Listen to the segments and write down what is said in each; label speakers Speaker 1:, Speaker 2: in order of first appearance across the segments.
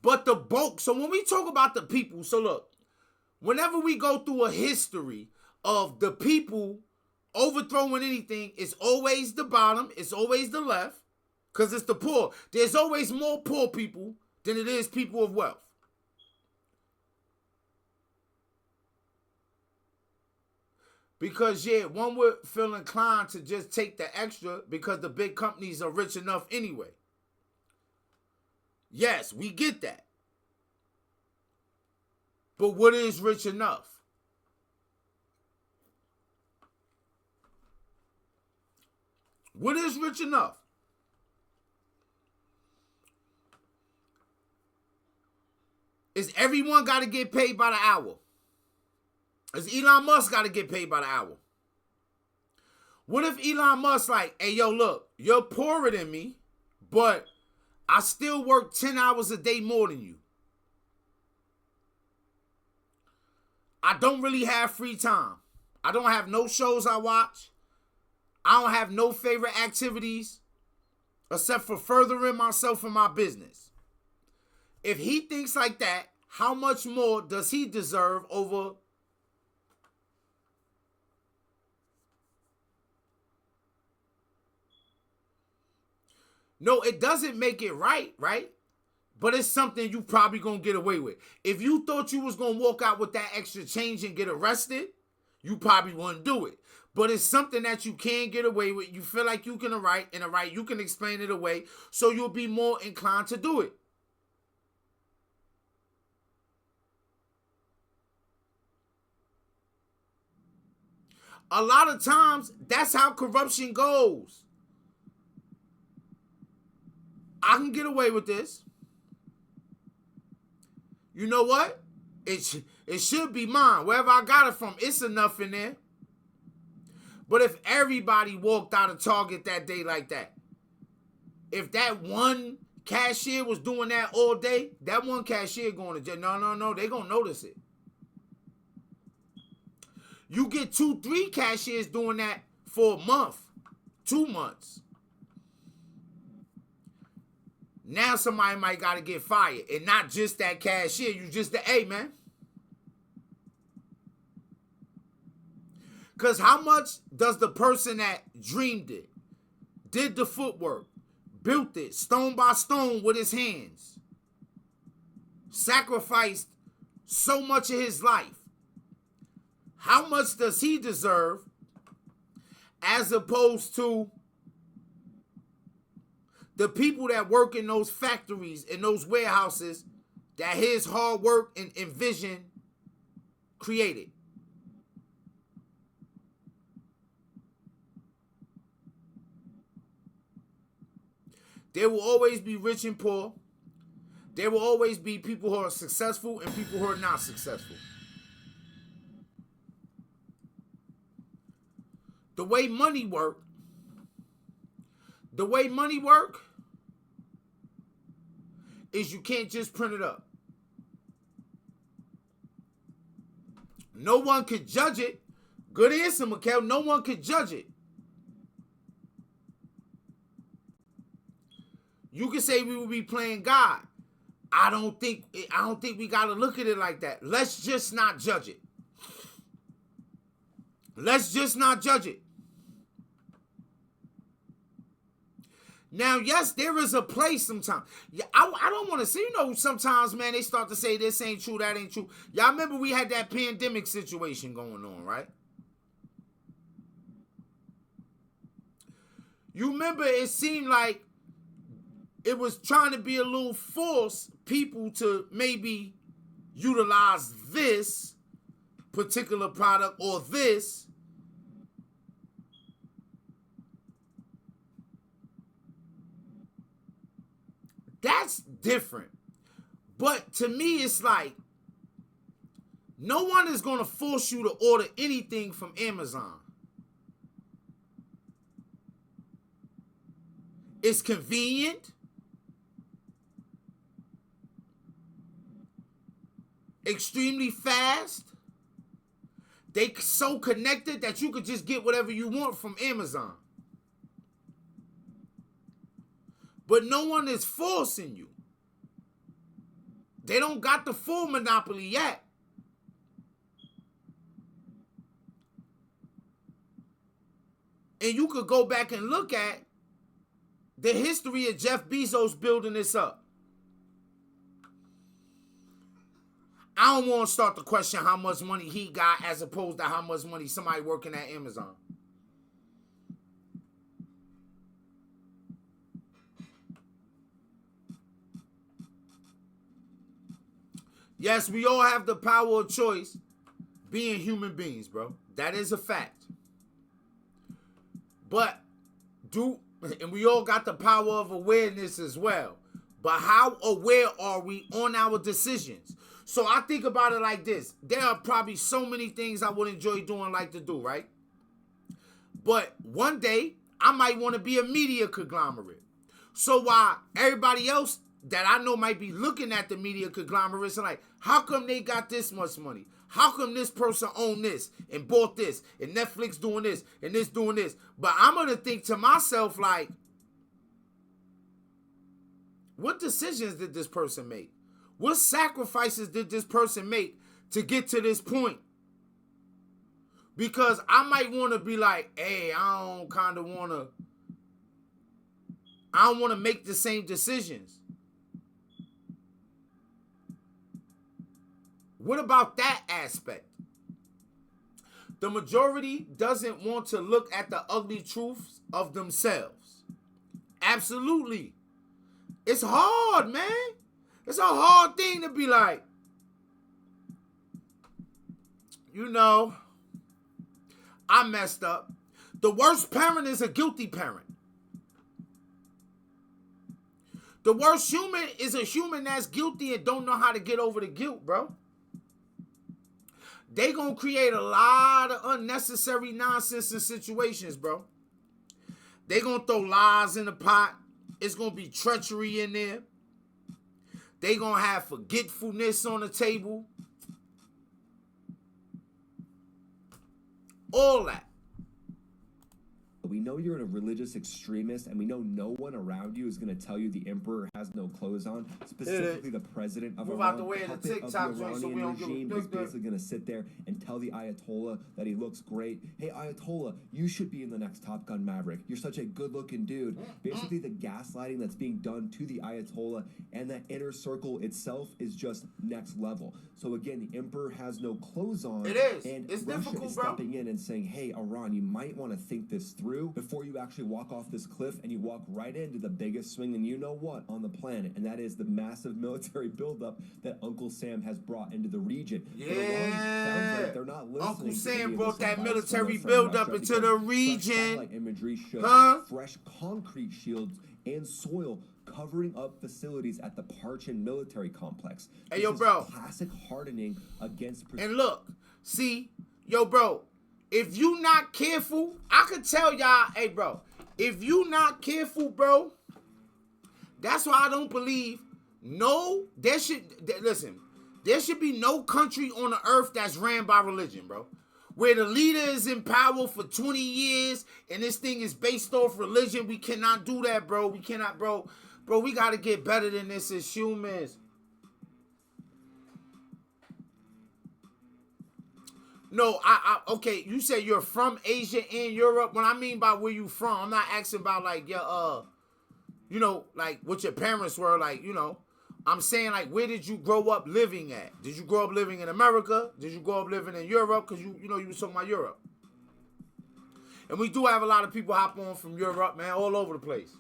Speaker 1: But the bulk, so when we talk about the people, so look, whenever we go through a history of the people overthrowing anything, it's always the bottom, it's always the left, because it's the poor. There's always more poor people than it is people of wealth. Because, yeah, one would feel inclined to just take the extra because the big companies are rich enough anyway. Yes, we get that. But what is rich enough? What is rich enough? Is everyone got to get paid by the hour? Is Elon Musk got to get paid by the hour? What if Elon Musk like, hey, yo, look, you're poorer than me, but I still work 10 hours a day more than you. I don't really have free time. I don't have no shows I watch. I don't have no favorite activities except for furthering myself in my business. If he thinks like that, how much more does he deserve over? No, it doesn't make it right? But it's something you probably gonna get away with. If you thought you was gonna walk out with that extra change and get arrested, you probably wouldn't do it. But it's something that you can get away with. You feel like you can write, you can explain it away, so you'll be more inclined to do it. A lot of times, that's how corruption goes. I can get away with this. You know what? It should be mine. Wherever I got it from, it's enough in there. But if everybody walked out of Target that day like that, if that one cashier was doing that all day, that one cashier going to jail. No, they going to notice it. You get 2, 3 cashiers doing that for a month, 2 months. Now somebody might got to get fired. And not just that cashier. You just the, hey, man. Because how much does the person that dreamed it, did the footwork, built it stone by stone with his hands, sacrificed so much of his life, how much does he deserve as opposed to the people that work in those factories, in those warehouses that his hard work and vision created? There will always be rich and poor. There will always be people who are successful and people who are not successful. The way money work is you can't just print it up. No one could judge it. Good answer, Mikhail. No one could judge it. You can say we will be playing God. I don't think we gotta look at it like that. Let's just not judge it. Let's just not judge it. Now, yes, there is a place sometimes. Yeah, I don't want to say, sometimes, man, they start to say this ain't true, that ain't true. Y'all remember we had that pandemic situation going on, right? You remember it seemed like it was trying to be a little force people to maybe utilize this particular product or this. That's different. But to me, it's like no one is going to force you to order anything from Amazon. It's convenient. Extremely fast. They so connected that you could just get whatever you want from Amazon. But no one is forcing you. They don't got the full monopoly yet. And you could go back and look at the history of Jeff Bezos building this up. I don't want to start to question how much money he got as opposed to how much money somebody working at Amazon. Yes, we all have the power of choice being human beings, bro. That is a fact. But and we all got the power of awareness as well. But how aware are we on our decisions? So I think about it like this. There are probably so many things I would enjoy doing, like to do, right? But one day, I might want to be a media conglomerate. So while everybody else that I know might be looking at the media conglomerates and like, how come they got this much money? How come this person owned this and bought this and Netflix doing this and this doing this? But I'm going to think to myself like, what decisions did this person make? What sacrifices did this person make to get to this point? Because I might want to be like, hey, I don't want to make the same decisions. What about that aspect? The majority doesn't want to look at the ugly truths of themselves. Absolutely. It's hard, man. It's a hard thing to be like, you know, I messed up. The worst parent is a guilty parent. The worst human is a human that's guilty and don't know how to get over the guilt, bro. They gonna create a lot of unnecessary nonsense in situations, bro. They gonna throw lies in the pot. It's gonna be treachery in there. They gonna have forgetfulness on the table. All that.
Speaker 2: We know you're a religious extremist, and we know no one around you is going to tell you the emperor has no clothes on. Specifically, the president of Iran, the puppet of the Iranian regime, is basically going to sit there and tell the Ayatollah that he looks great. Hey, Ayatollah, you should be in the next Top Gun Maverick. You're such a good-looking dude. Basically, the gaslighting that's being done to the Ayatollah and that inner circle itself is just next level. So again, the emperor has no clothes on.
Speaker 1: It is.
Speaker 2: And
Speaker 1: it's
Speaker 2: Russia
Speaker 1: difficult,
Speaker 2: is
Speaker 1: bro.
Speaker 2: stepping in and saying, hey, Iran, you might want to think this through before you actually walk off this cliff and you walk right into the biggest swing and you know what on the planet, and that is the massive military buildup that Uncle Sam has brought into the region.
Speaker 1: Yeah,
Speaker 2: sounds like they're not listening.
Speaker 1: Uncle Sam brought that military buildup into the region.
Speaker 2: Satellite imagery shows fresh concrete shields and soil covering up facilities at the Parchin military complex.
Speaker 1: Hey, yo, bro.
Speaker 2: Classic hardening against.
Speaker 1: And look, see, yo, bro. If you not careful, I could tell y'all, hey, bro, if you not careful, bro, that's why I don't believe, there should be no country on the earth that's ran by religion, bro. Where the leader is in power for 20 years and this thing is based off religion. We cannot do that, bro. We cannot, bro. Bro, we got to get better than this as humans. No, okay, you say you're from Asia and Europe. What I mean by where you from, I'm not asking about like your, you know, like what your parents were, like, you know. I'm saying like, where did you grow up living at? Did you grow up living in America? Did you grow up living in Europe? Because you know, you were talking about Europe. And we do have a lot of people hop on from Europe, man, all over the place.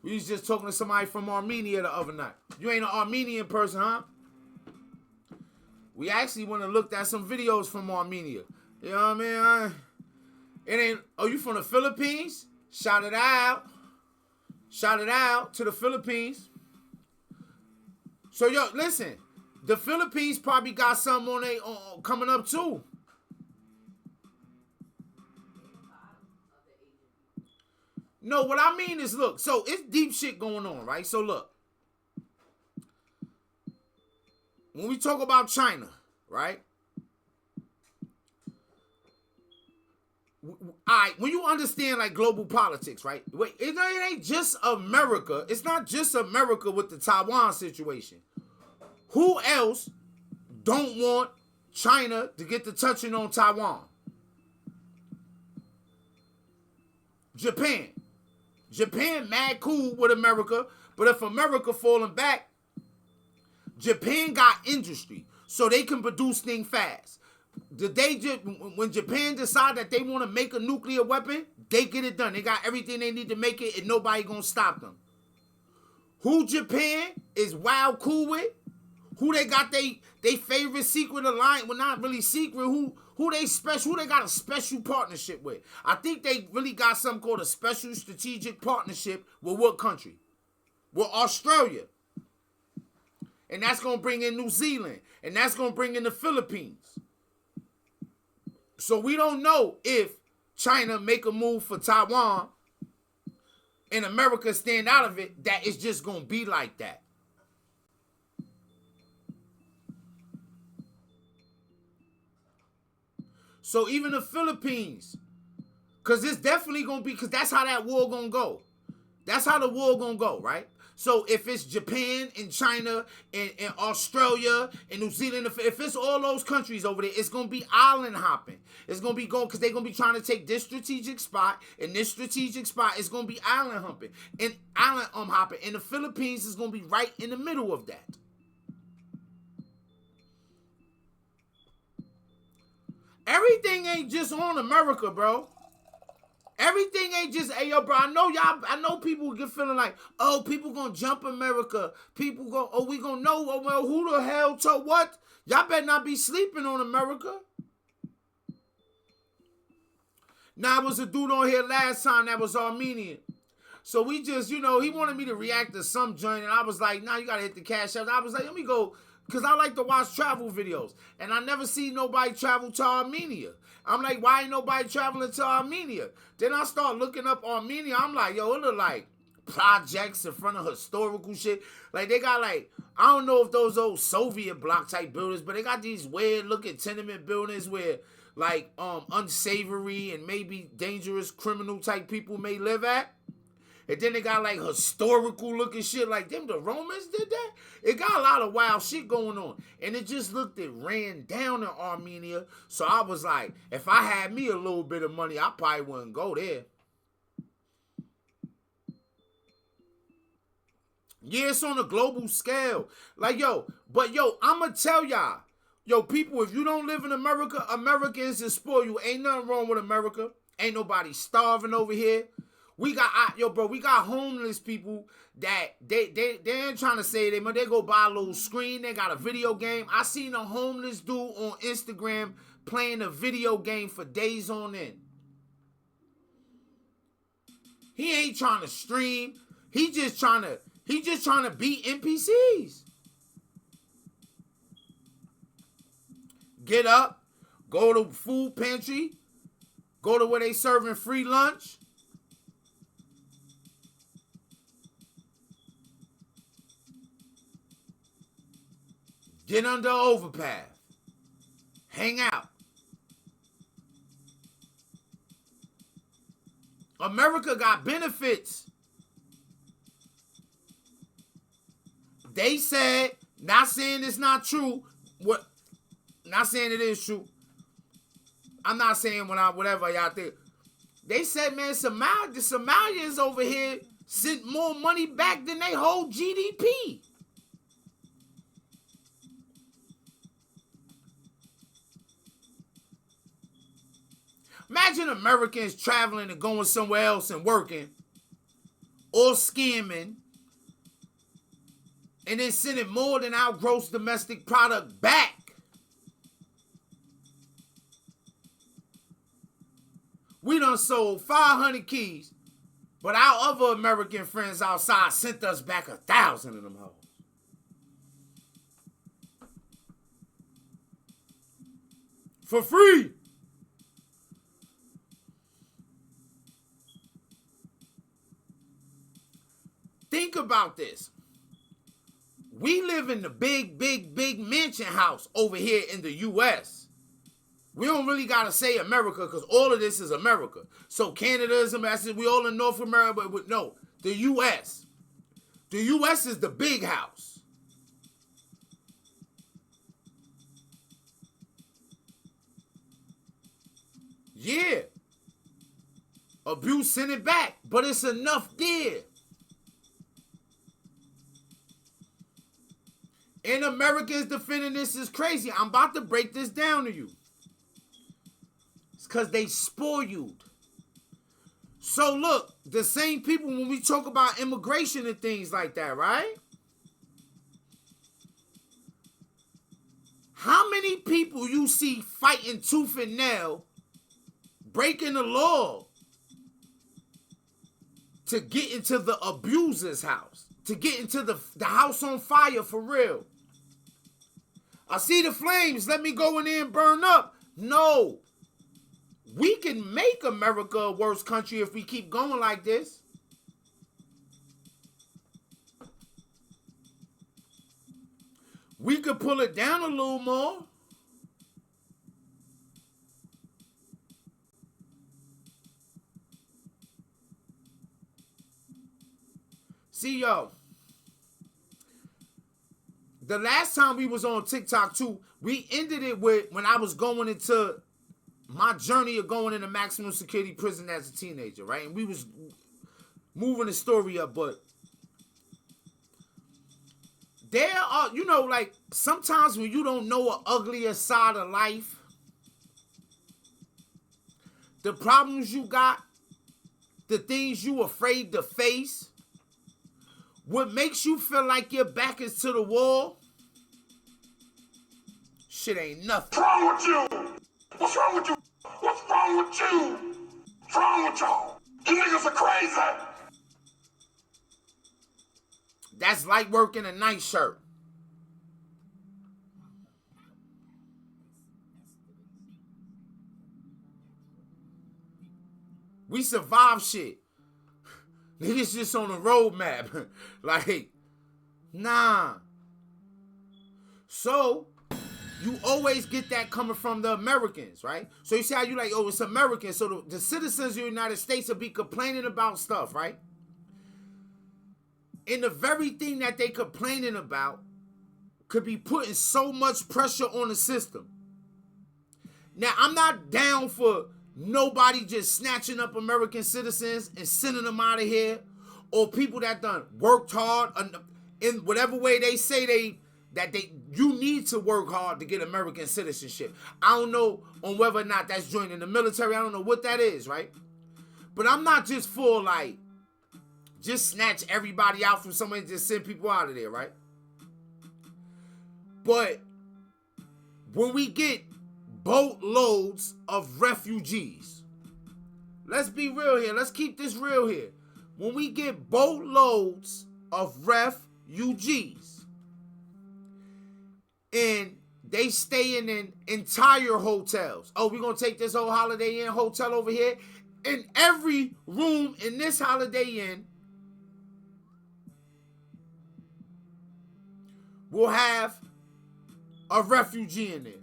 Speaker 1: We was just talking to somebody from Armenia the other night. You ain't an Armenian person, huh? We actually went and looked at some videos from Armenia. You know what I mean? It ain't, oh, you from the Philippines? Shout it out. Shout it out to the Philippines. So, yo, listen. The Philippines probably got something on they coming up, too. No, what I mean is, look. So, it's deep shit going on, right? So, look. When we talk about China, right? All right, when you understand like global politics, right? Wait, it ain't just America. It's not just America with the Taiwan situation. Who else don't want China to get the touching on Taiwan? Japan. Japan mad cool with America, but if America falling back, Japan got industry, so they can produce things fast. When Japan decide that they want to make a nuclear weapon, they get it done. They got everything they need to make it, and nobody gonna stop them. Who Japan is wild cool with? Who they got they favorite secret alliance? Well, not really secret. Who they special? Who they got a special partnership with? I think they really got something called a special strategic partnership with what country? With Australia. And that's gonna bring in New Zealand, and that's gonna bring in the Philippines. So we don't know if China make a move for Taiwan and America stand out of it, that it's just going to be like that. So even the Philippines, because it's definitely going to be, because that's how that war going to go. That's how the war going to go, right? So if it's Japan and China and Australia and New Zealand, if it's all those countries over there, it's going to be island hopping. It's going to be going, because they're going to be trying to take this strategic spot, and this strategic spot is going to be island hopping. And island hopping. And the Philippines is going to be right in the middle of that. Everything ain't just on America, bro. Everything ain't just, hey, yo, bro, I know people get feeling like, oh, people gonna jump America. People go, oh, we gonna know, oh, well, who the hell told what? Y'all better not be sleeping on America. Now, there was a dude on here last time that was Armenian. So we just, he wanted me to react to some joint, and I was like, nah, you gotta hit the cash out. I was like, let me go, because I like to watch travel videos, and I never see nobody travel to Armenia. I'm like, why ain't nobody traveling to Armenia? Then I start looking up Armenia. I'm like, yo, it look like projects in front of historical shit. Like, they got like, I don't know if those old Soviet block type buildings, but they got these weird looking tenement buildings where like unsavory and maybe dangerous criminal type people may live at. And then they got like historical looking shit like them. The Romans did that. It got a lot of wild shit going on. And it just looked, it ran down in Armenia. So I was like, if I had me a little bit of money, I probably wouldn't go there. Yeah, it's on a global scale. Like, yo, but yo, I'ma tell y'all, yo, people, if you don't live in America, Americans is spoil you. Ain't nothing wrong with America. Ain't nobody starving over here. We got, we got homeless people that they ain't trying to say they go buy a little screen. They got a video game. I seen a homeless dude on Instagram playing a video game for days on end. He ain't trying to stream. He just trying to beat NPCs. Get up, go to food pantry, go to where they serving free lunch. Get under an overpass. Hang out. America got benefits. They said, not saying it's not true. Not saying it is true. I'm not saying whatever y'all think. They said, man, the Somalians over here sent more money back than they whole GDP. Imagine Americans traveling and going somewhere else and working or scamming and then sending more than our gross domestic product back. We done sold 500 keys, but our other American friends outside sent us back 1,000 of them hoes. For free. Think about this. We live in the big mansion house over here in the U.S. We don't really got to say America because all of this is America. So Canada is America. We all in North America, but no, the U.S. The U.S. is the big house. Yeah. Abuse, send it back. But it's enough there. And Americans defending this is crazy. I'm about to break this down to you. It's because they spoiled. So look, the same people when we talk about immigration and things like that, right? How many people you see fighting tooth and nail, breaking the law to get into the abuser's house, to get into the house on fire for real? I see the flames, let me go in there and burn up. No. We can make America a worse country if we keep going like this. We could pull it down a little more. See, y'all. The last time we was on TikTok too, we ended it with when I was going into my journey of going into maximum security prison as a teenager, right? And we was moving the story up, but there are, you know, like sometimes when you don't know an uglier side of life, the problems you got, the things you afraid to face, what makes you feel like your back is to the wall, shit ain't nothing.
Speaker 3: What's wrong with you? What's wrong with you? What's wrong with you? What's wrong with y'all? You niggas are crazy.
Speaker 1: That's like working a night shirt. We survive shit. Niggas just on the roadmap. Like, nah. So, you always get that coming from the Americans, right? So you see how you like, oh, it's American. So the citizens of the United States will be complaining about stuff, right? And the very thing that they complaining about could be putting so much pressure on the system. Now, I'm not down for nobody just snatching up American citizens and sending them out of here, or people that done worked hard in whatever way they say you need to work hard to get American citizenship. I don't know on whether or not that's joining the military. I don't know what that is, right? But I'm not just for like, just snatch everybody out from somewhere and just send people out of there, right? But when we get boatloads of refugees, let's be real here. Let's keep this real here. When we get boatloads of refugees, and they stay in entire hotels. Oh, we're going to take this whole Holiday Inn hotel over here. In every room in this Holiday Inn will have a refugee in there.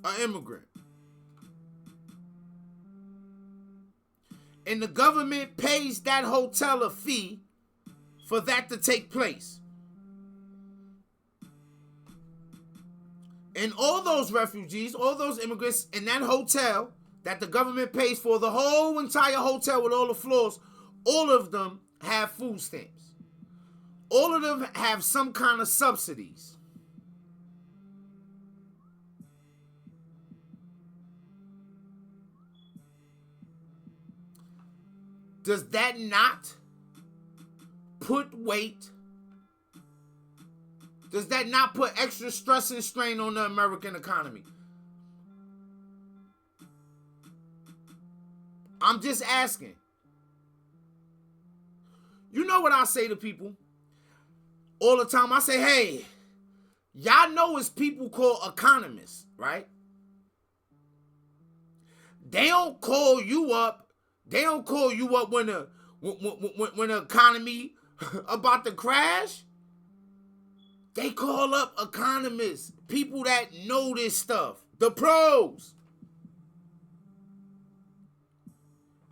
Speaker 1: An immigrant. And the government pays that hotel a fee for that to take place. And all those refugees, all those immigrants in that hotel that the government pays for, the whole entire hotel with all the floors, all of them have food stamps. All of them have some kind of subsidies. Does that not put weight? Does that not put extra stress and strain on the American economy? I'm just asking. You know what I say to people all the time? I say, hey, y'all know it's people called economists, right? They don't call you up. They don't call you up when the economy about to crash. They call up economists, people that know this stuff, the pros.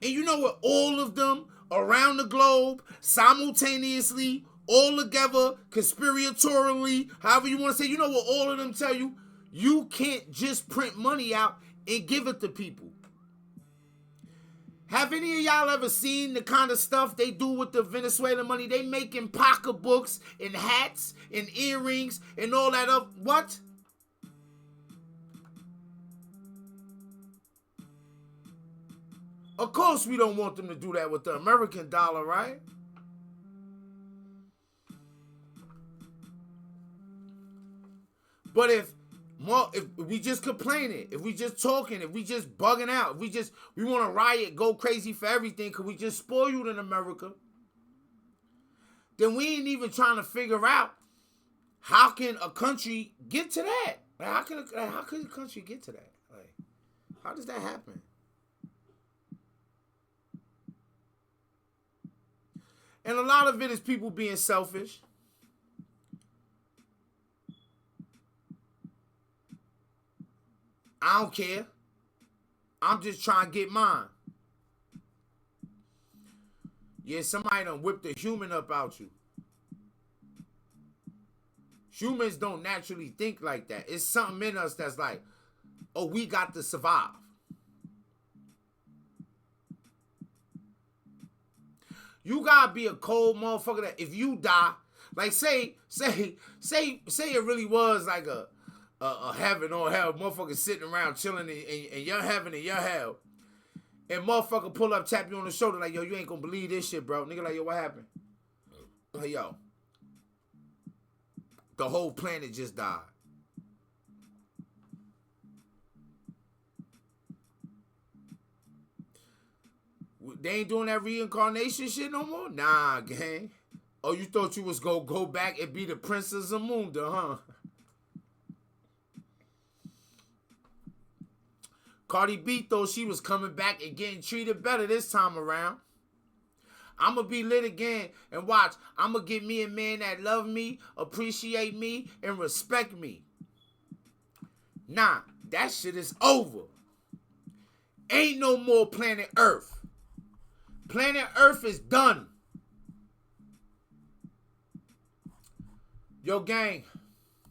Speaker 1: And you know what? All of them around the globe, simultaneously, all together, conspiratorially, however you want to say, you know what all of them tell you? You can't just print money out and give it to people. Have any of y'all ever seen the kind of stuff they do with the Venezuelan money? They making pocketbooks and hats and earrings and all that up. What? Of course we don't want them to do that with the American dollar, right? But if we just complaining, if we just talking, if we just bugging out, if we want to riot, go crazy for everything, because we just spoiled in America, then we ain't even trying to figure out how can a country get to that? Like, how can a country get to that? Like, how does that happen? And a lot of it is people being selfish. I don't care. I'm just trying to get mine. Yeah, somebody done whipped a human up out you. Humans don't naturally think like that. It's something in us that's like, oh, we got to survive. You gotta be a cold motherfucker that if you die, like say it really was like a heaven or hell, motherfucker sitting around chilling in your heaven and your hell, and motherfucker pull up, tap you on the shoulder like, yo, you ain't gonna believe this shit, bro. Nigga like, yo, what happened? Hey, yo, the whole planet just died. They ain't doing that reincarnation shit no more? Nah, gang. Oh, you thought you was gonna go back and be the Princess Zamunda, huh? Cardi B thought she was coming back and getting treated better this time around. I'm going to be lit again and watch. I'm going to get me a man that love me, appreciate me, and respect me. Nah, that shit is over. Ain't no more planet Earth. Planet Earth is done. Yo, gang.